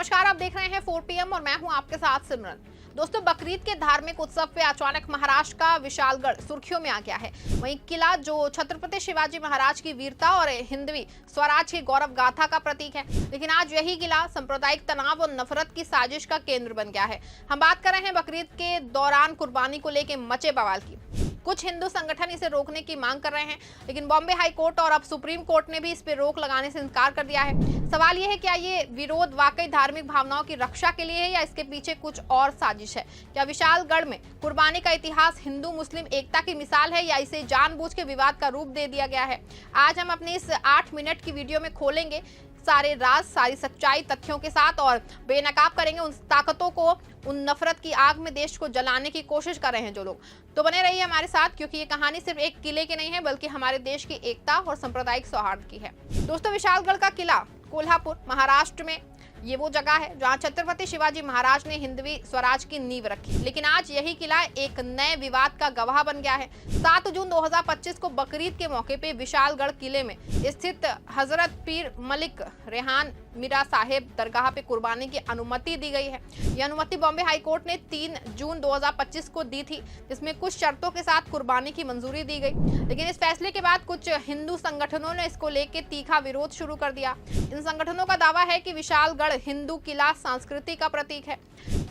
नमस्कार, आप देख रहे हैं 4 PM और मैं हूं आपके साथ सिमरन। दोस्तों, बकरीद के धार्मिक उत्सव पे अचानक महाराष्ट्र का विशालगढ़ सुर्खियों में आ गया है। वहीं किला जो छत्रपति शिवाजी महाराज की वीरता और हिंदवी स्वराज की गौरव गाथा का प्रतीक है, लेकिन आज यही किला सांप्रदायिक तनाव और नफरत की साजिश का केंद्र बन गया है। हम बात कर रहे हैं बकरीद के दौरान कुर्बानी को लेकर मचे बवाल की। कुछ हिंदू संगठन इसे रोकने की मांग कर रहे हैं, लेकिन बॉम्बे हाई कोर्ट और अब सुप्रीम कोर्ट ने भी इस पर रोक लगाने से इनकार कर दिया है। सवाल यह है, क्या ये विरोध वाकई धार्मिक भावनाओं की रक्षा के लिए है या इसके पीछे कुछ और साजिश है? क्या विशालगढ़ में कुर्बानी का इतिहास हिंदू मुस्लिम एकता की मिसाल है या इसे जानबूझ के विवाद का रूप दे दिया गया है? आज हम अपनी इस 8 मिनट की वीडियो में खोलेंगे सारे राज, सारी सच्चाई तथ्यों के साथ और बेनकाब करेंगे उन ताकतों को, उन नफरत की आग में देश को जलाने की कोशिश कर रहे हैं जो लोग। तो बने रहिए हमारे साथ, क्योंकि ये कहानी सिर्फ एक किले की नहीं है बल्कि हमारे देश की एकता और सांप्रदायिक सौहार्द की है। दोस्तों, विशालगढ़ का किला कोल्हापुर महाराष्ट्र में ये वो जगह है जहां छत्रपति शिवाजी महाराज ने हिंदवी स्वराज की नींव रखी, लेकिन आज यही किला एक नए विवाद का गवाह बन गया है। 7 जून 2025 को बकरीद के मौके पे विशालगढ़ किले में स्थित हजरत पीर मलिक रेहान मीरा साहेब दरगाह पे कुर्बानी की अनुमति दी गई है। यह अनुमति बॉम्बे हाई कोर्ट ने 3 जून 2025 को दी थी, जिसमें कुछ शर्तों के साथ कुर्बानी की मंजूरी दी गई। लेकिन इस फैसले के बाद कुछ हिंदू संगठनों ने इसको लेकर तीखा विरोध शुरू कर दिया। इन संगठनों का दावा है कि विशालगढ़ हिंदू किला संस्कृति का प्रतीक है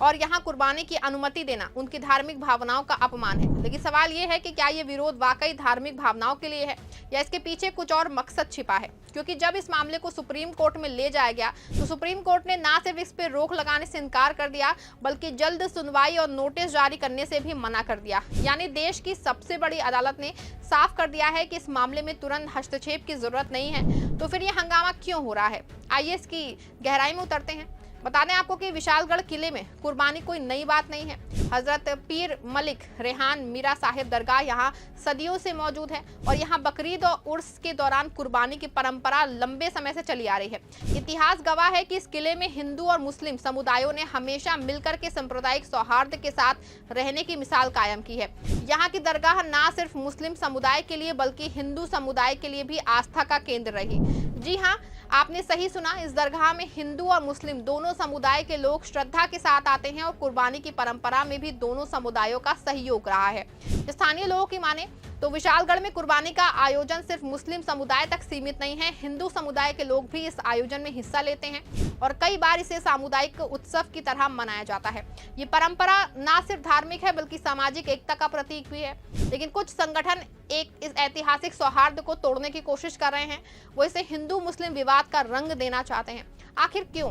और यहाँ कुर्बानी की अनुमति देना उनकी धार्मिक भावनाओं का अपमान है। लेकिन सवाल ये है कि क्या ये विरोध वाकई धार्मिक भावनाओं के लिए है या इसके पीछे कुछ और मकसद छिपा है? क्योंकि जब इस मामले को सुप्रीम कोर्ट में ले जाया गया तो सुप्रीम कोर्ट ने ना सिर्फ इस पर रोक लगाने से इनकार कर दिया बल्कि जल्द सुनवाई और नोटिस जारी करने से भी मना कर दिया। यानी देश की सबसे बड़ी अदालत ने साफ कर दिया है कि इस मामले में तुरंत हस्तक्षेप की जरूरत नहीं है। तो फिर ये हंगामा क्यों हो रहा है? आइए इसकी गहराई में उतरते हैं। बता दें आपको कि विशालगढ़ किले में कुर्बानी कोई नई बात नहीं है। हजरत पीर मलिक रेहान मीरा साहेब दरगाह यहाँ सदियों से मौजूद है और यहाँ बकरीद और उर्स के दौरान कुर्बानी की परंपरा लंबे समय से चली आ रही है। इतिहास गवाह है कि इस किले में हिंदू और मुस्लिम समुदायों ने हमेशा मिलकर के सांप्रदायिक सौहार्द के साथ रहने की मिसाल कायम की है। यहाँ की दरगाह ना सिर्फ मुस्लिम समुदाय के लिए बल्कि हिंदू समुदाय के लिए भी आस्था का केंद्र रही। जी हाँ, आपने सही सुना, इस दरगाह में हिंदू और मुस्लिम दोनों समुदाय के लोग श्रद्धा के साथ आते हैं और कुर्बानी की परंपरा में भी दोनों समुदायों का सहयोग रहा है। स्थानीय लोगों की माने तो विशालगढ़ में कुर्बानी का आयोजन सिर्फ मुस्लिम समुदाय तक सीमित नहीं है। हिंदू समुदाय के लोग भी इस आयोजन में हिस्सा लेते हैं और कई बार इसे सामुदायिक उत्सव की तरह मनाया जाता है। ये परंपरा ना सिर्फ धार्मिक है बल्कि सामाजिक एकता का प्रतीक भी है। लेकिन कुछ संगठन इस ऐतिहासिक सौहार्द को तोड़ने की कोशिश कर रहे हैं। वो इसे हिंदू मुस्लिम विवाद का रंग देना चाहते हैं। आखिर क्यों?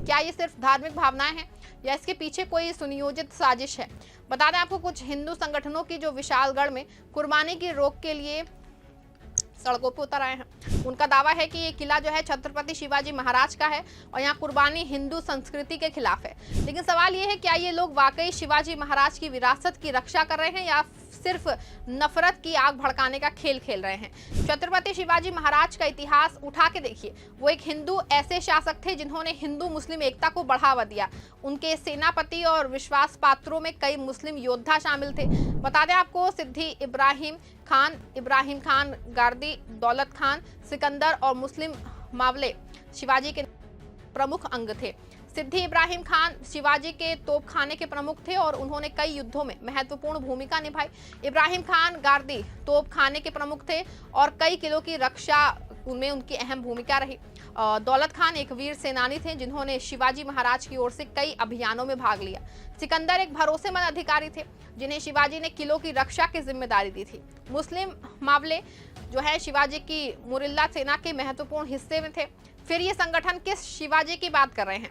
क्या ये सिर्फ धार्मिक भावनाएं हैं या इसके पीछे कोई सुनियोजित साजिश है? बता दें आपको, कुछ हिंदू संगठनों की जो विशालगढ़ में कुर्बानी की रोक के लिए सड़कों पर उतर आए हैं, उनका दावा है कि ये किला जो है छत्रपति शिवाजी महाराज का है और यहाँ कुर्बानी हिंदू संस्कृति के खिलाफ है। लेकिन सवाल ये है, क्या ये लोग वाकई शिवाजी महाराज की विरासत की रक्षा कर रहे हैं या सिर्फ नफरत की आग भड़काने का खेल खेल रहे हैं? छत्रपति शिवाजी महाराज का इतिहास उठा के देखिए। वो एक हिंदू ऐसे शासक थे जिन्होंने हिंदू मुस्लिम एकता को बढ़ावा दिया। उनके सेनापति और विश्वास पात्रों में कई मुस्लिम योद्धा शामिल थे। बता दें आपको, सिद्दी इब्राहिम खान गारदी, दौलत खान, सिकंदर और मुस्लिम मावले शिवाजी के प्रमुख अंग थे। सिद्दी इब्राहिम खान शिवाजी के तोपखाने के प्रमुख थे और उन्होंने कई युद्धों में महत्वपूर्ण भूमिका निभाई। इब्राहिम खान गारदी तोपखाने के प्रमुख थे और कई किलों की रक्षा में उनकी अहम भूमिका रही। दौलत खान एक वीर सेनानी थे जिन्होंने शिवाजी महाराज की ओर से कई अभियानों में भाग लिया। सिकंदर एक भरोसेमंद अधिकारी थे जिन्हें शिवाजी ने किलों की रक्षा की जिम्मेदारी दी थी। मुस्लिम मावले जो है शिवाजी की मुरिल्ला सेना के महत्वपूर्ण हिस्से में थे। फिर ये संगठन किस शिवाजी की बात कर रहे हैं?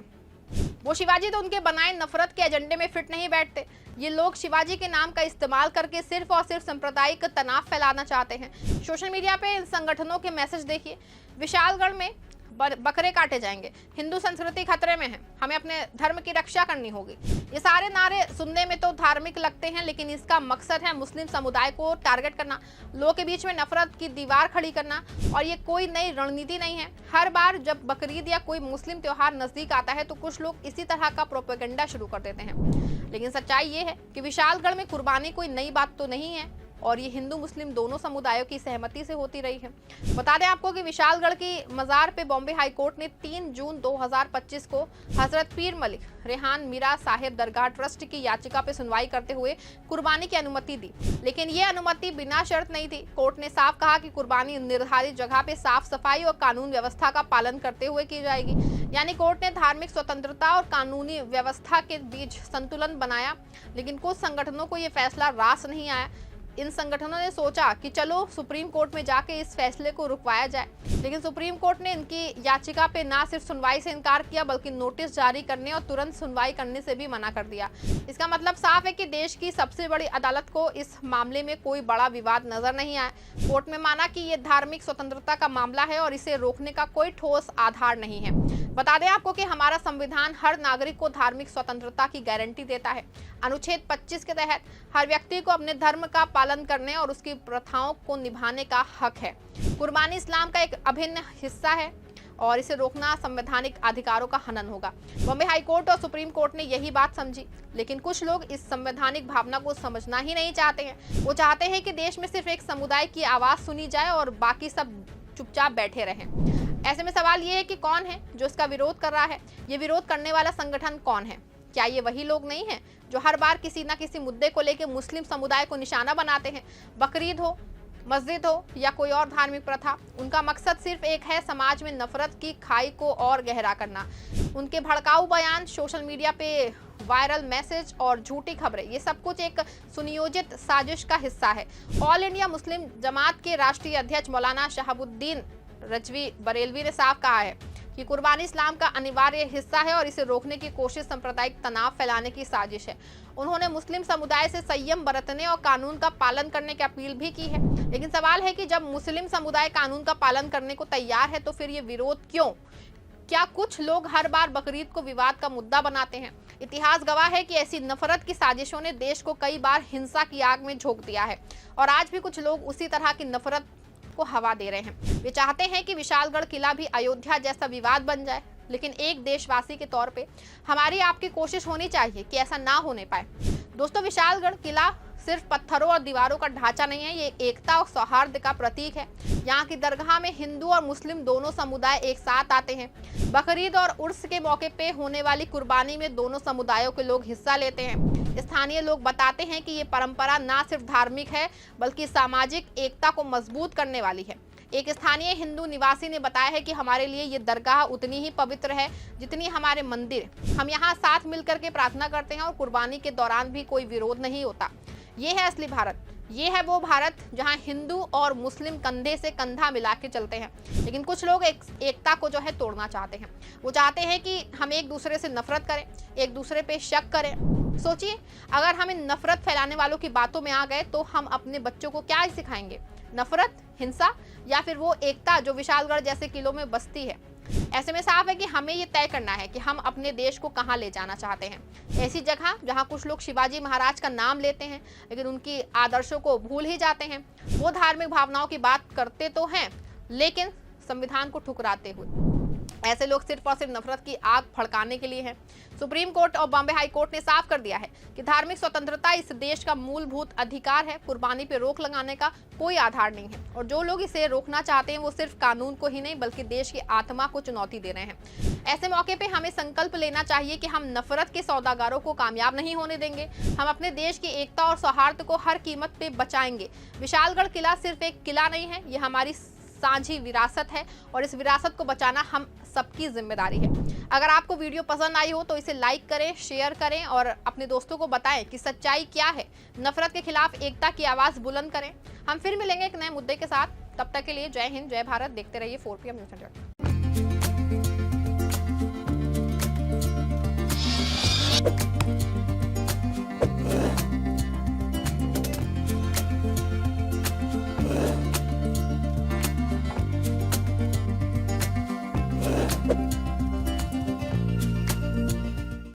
वो शिवाजी तो उनके बनाए नफरत के एजेंडे में फिट नहीं बैठते। ये लोग शिवाजी के नाम का इस्तेमाल करके सिर्फ और सिर्फ सांप्रदायिक तनाव फैलाना चाहते हैं। सोशल मीडिया पे इन संगठनों के मैसेज देखिए। विशालगढ़ में बकरे काटे जाएंगे, हिंदू संस्कृति खतरे में है, हमें अपने धर्म की रक्षा करनी होगी। ये सारे नारे सुनने में तो धार्मिक लगते हैं, लेकिन इसका मकसद है मुस्लिम समुदाय को टारगेट करना, लोगों के बीच में नफरत की दीवार खड़ी करना। और ये कोई नई रणनीति नहीं है। हर बार जब बकरीद या कोई मुस्लिम त्योहार नजदीक आता है तो कुछ लोग इसी तरह का प्रोपेगेंडा शुरू कर देते हैं। लेकिन सच्चाई ये है कि विशालगढ़ में कुर्बानी कोई नई बात तो नहीं है और ये हिंदू मुस्लिम दोनों समुदायों की सहमति से होती रही है। बता दें आपको कि विशालगढ़ की मजार पे बॉम्बे हाईकोर्ट ने 3 जून 2025 को हजरत पीर मलिक रेहान मीरा साहिब दरगाह ट्रस्ट की याचिका पे सुनवाई करते हुए कुर्बानी की अनुमति दी, लेकिन ये अनुमति बिना शर्त नहीं थी। कोर्ट ने साफ कहा कि कुर्बानी निर्धारित जगह पे साफ सफाई और कानून व्यवस्था का पालन करते हुए की जाएगी। यानी कोर्ट ने धार्मिक स्वतंत्रता और कानूनी व्यवस्था के बीच संतुलन बनाया, लेकिन कुछ संगठनों को ये फैसला रास नहीं आया। इन संगठनों ने सोचा कि चलो सुप्रीम कोर्ट में जाके इस फैसले को रुकवाया जाए, लेकिन सुप्रीम कोर्ट ने इनकी याचिका पे ना सिर्फ सुनवाई से इनकार किया बल्कि नोटिस जारी करने और तुरंत सुनवाई करने से भी मना कर दिया। इसका मतलब साफ है कि देश की सबसे बड़ी अदालत को इस मामले में कोई बड़ा विवाद नजर नहीं आया। कोर्ट में माना कि ये धार्मिक स्वतंत्रता का मामला है और इसे रोकने का कोई ठोस आधार नहीं है। बता दें आपको कि हमारा संविधान हर नागरिक को धार्मिक स्वतंत्रता की गारंटी देता है। अनुच्छेद 25 के तहत हर व्यक्ति को अपने धर्म का पालन करने और उसकी प्रथाओं को निभाने का हक है। कुर्बानी इस्लाम का एक अभिन्न हिस्सा है और इसे रोकना संवैधानिक अधिकारों का हनन होगा। बॉम्बे हाईकोर्ट और सुप्रीम कोर्ट ने यही बात समझी, लेकिन कुछ लोग इस संवैधानिक भावना को समझना ही नहीं चाहते हैं। वो चाहते हैं कि देश में सिर्फ एक समुदाय की आवाज सुनी जाए और बाकी सब चुपचाप बैठे रहें। ऐसे में सवाल ये है कि कौन है जो इसका विरोध कर रहा है? ये विरोध करने वाला संगठन कौन है? क्या ये वही लोग नहीं हैं जो हर बार किसी न किसी मुद्दे को लेकर मुस्लिम समुदाय को निशाना बनाते हैं? बकरीद हो, मस्जिद हो या कोई और धार्मिक प्रथा, उनका मकसद सिर्फ एक है, समाज में नफरत की खाई को और गहरा करना। उनके भड़काऊ बयान, सोशल मीडिया पे वायरल मैसेज और झूठी खबरें, ये सब कुछ एक सुनियोजित साजिश का हिस्सा है। ऑल इंडिया मुस्लिम जमात के राष्ट्रीय अध्यक्ष मौलाना शहाबुद्दीन रजवी बरेलवी ने साफ कहा है कि कुर्बानी इस्लाम का अनिवार्य हिस्सा है और इसे रोकने की कोशिश सांप्रदायिक तनाव फैलाने की साजिश है। उन्होंने मुस्लिम समुदाय से संयम बरतने और कानून का पालन करने की अपील भी की है, लेकिन सवाल है कि जब मुस्लिम समुदाय कानून का पालन करने को तैयार है तो फिर ये विरोध क्यों? क्या कुछ लोग हर बार बकरीद को विवाद का मुद्दा बनाते हैं? इतिहास गवाह है कि ऐसी नफरत की साजिशों ने देश को कई बार हिंसा की आग में झोंक दिया है और आज भी कुछ लोग उसी तरह की नफरत को हवा दे रहे हैं। वे चाहते हैं कि विशालगढ़ किला भी अयोध्या जैसा विवाद बन जाए, लेकिन एक देशवासी के तौर पे हमारी आपकी कोशिश होनी चाहिए कि ऐसा ना होने पाए। दोस्तों, विशालगढ़ किला सिर्फ पत्थरों और दीवारों का ढांचा नहीं है, ये एकता और सौहार्द का प्रतीक है। यहाँ की दरगाह में हिंदू और मुस्लिम दोनों समुदाय एक साथ आते हैं। बकरीद और उर्स के मौके पे होने वाली कुर्बानी में दोनों समुदायों के लोग हिस्सा लेते हैं। स्थानीय लोग बताते हैं कि ये परंपरा ना सिर्फ धार्मिक है बल्कि सामाजिक एकता को मजबूत करने वाली है। एक स्थानीय हिंदू निवासी ने बताया है कि हमारे लिए ये दरगाह उतनी ही पवित्र है जितनी हमारे मंदिर। हम यहाँ साथ मिलकर के प्रार्थना करते हैं और कुर्बानी के दौरान भी कोई विरोध नहीं होता। ये है असली भारत। ये है वो भारत जहाँ हिंदू और मुस्लिम कंधे से कंधा मिला के चलते हैं, लेकिन कुछ लोग एकता को जो है तोड़ना चाहते हैं। वो चाहते हैं कि हम एक दूसरे से नफरत करें, एक दूसरे पे शक करें। सोचिए, अगर हम इन नफरत फैलाने वालों की बातों में आ गए तो हम अपने बच्चों को क्या सिखाएंगे? नफरत, हिंसा या फिर वो एकता जो विशालगढ़ जैसे किलों में बसती है? ऐसे में साफ है कि हमें ये तय करना है कि हम अपने देश को कहां ले जाना चाहते हैं। ऐसी जगह जहां कुछ लोग शिवाजी महाराज का नाम लेते हैं लेकिन उनकी आदर्शों को भूल ही जाते हैं। वो धार्मिक भावनाओं की बात करते तो हैं लेकिन संविधान को ठुकराते हुए। ऐसे लोग सिर्फ और सिर्फ नफरत की आग भड़काने के लिए हैं। सुप्रीम कोर्ट और बॉम्बे हाई कोर्ट ने साफ कर दिया है कि धार्मिक स्वतंत्रता इस देश का मूलभूत अधिकार है। कुर्बानी पे रोक लगाने का कोई आधार नहीं है और जो लोग इसे रोकना चाहते हैं वो सिर्फ कानून को ही नहीं बल्कि देश की आत्मा को चुनौती दे रहे हैं। ऐसे मौके पे हमें संकल्प लेना चाहिए कि हम नफरत के सौदागारों को कामयाब नहीं होने देंगे। हम अपने देश की एकता और सौहार्द को हर कीमत पे बचाएंगे। विशालगढ़ किला सिर्फ एक किला नहीं है, ये हमारी साझी विरासत है और इस विरासत को बचाना हम सबकी जिम्मेदारी है। अगर आपको वीडियो पसंद आई हो तो इसे लाइक करें, शेयर करें और अपने दोस्तों को बताएं कि सच्चाई क्या है। नफरत के खिलाफ एकता की आवाज बुलंद करें। हम फिर मिलेंगे एक नए मुद्दे के साथ। तब तक के लिए जय हिंद, जय भारत। देखते रहिए 4PM न्यूज़ नेटवर्क।